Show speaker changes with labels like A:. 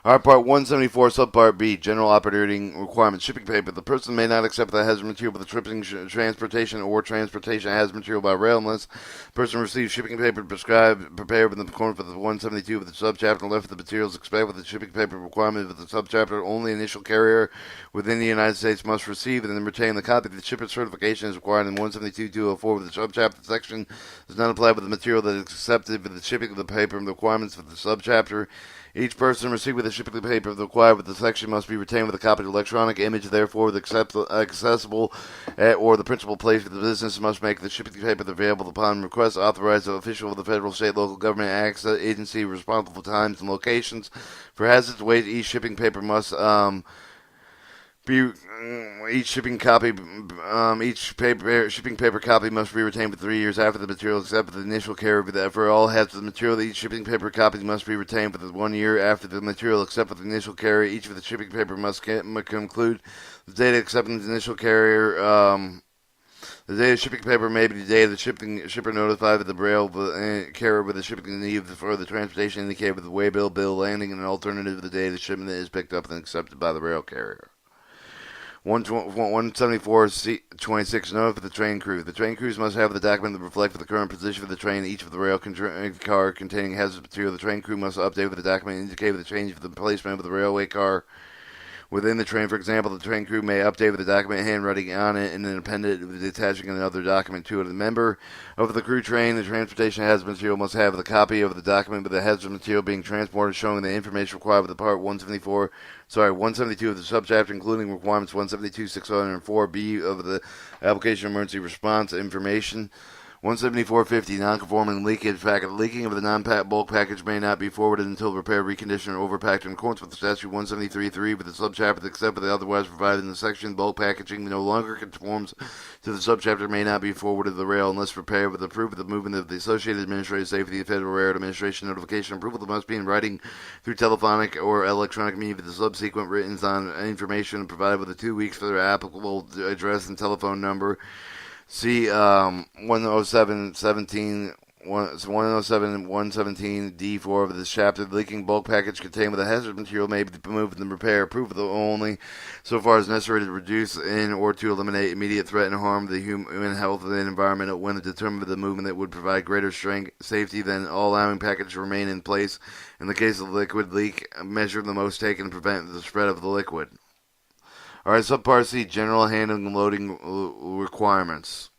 A: Alright, Part 174, Subpart B, General Operating Requirements. Shipping paper. The person may not accept the hazardous material for the shipping, transportation, or transportation of hazardous material by rail unless the person receives shipping paper prepared in accordance with the 172 of the subchapter left of the materials expected with the shipping paper requirement of the subchapter. Only initial carrier within the United States must receive and then retain the copy. The shipper certification is required in 172.204 of the subchapter. The section does not apply with the material that is accepted for the shipping of the paper and the requirements for the subchapter. Each person receiving the shipping paper required with the section must be retained with a copy of the electronic image. Therefore, the accessible or the principal place for the business must make the shipping paper available upon request. Authorized official of the federal, state, local government agency responsible for times and locations for hazardous waste. Each shipping paper must each shipping paper copy must be retained for 3 years after the material, except for the initial carrier. For all hazardous material, each shipping paper copy must be retained for 1 year after the material, except for the initial carrier. Each of the shipping paper must conclude the date of acceptance of the initial carrier. The date of shipping paper may be the day of the shipper notified of the rail carrier with the shipping need for the transportation indicated with the waybill, bill landing, and an alternative the day the shipment is picked up and accepted by the rail carrier. 174.26. Note for the train crew. The train crews must have the document that reflects the current position of the train each of the rail car containing hazardous material. The train crew must update with the document indicating the change of the placement of the railway car within the train. For example, the train crew may update with the document handwriting on it and then append it with attaching another document to it. A member of the crew train, the transportation hazardous material must have the copy of the document with the hazardous material being transported showing the information required with the Part 172 of the subchapter, including requirements 172.604B of the Application Emergency Response Information. 174.50, non-conforming leakage packet. Leaking of the non-bulk package may not be forwarded until repaired, reconditioned, or overpacked in accordance with the statute 173.3 with the subchapter, except for the otherwise provided in the section. Bulk packaging no longer conforms to the subchapter may not be forwarded to the rail unless prepared with the proof of the movement of the Associated Administrative Safety and Federal Railroad Administration notification. Approval that must be in writing through telephonic or electronic means with the subsequent written on information provided with the 2 weeks for their applicable address and telephone number. See 107.17 D4 of this chapter. The leaking bulk package contained with a hazardous material may be removed and repaired. Proof of the only so far as necessary to reduce in or to eliminate immediate threat and harm to the human health and the environment when determined the movement that would provide greater safety than all allowing package to remain in place. In the case of the liquid leak, measure the most taken to prevent the spread of the liquid. Alright, Subpart C, General Handling and Loading Requirements.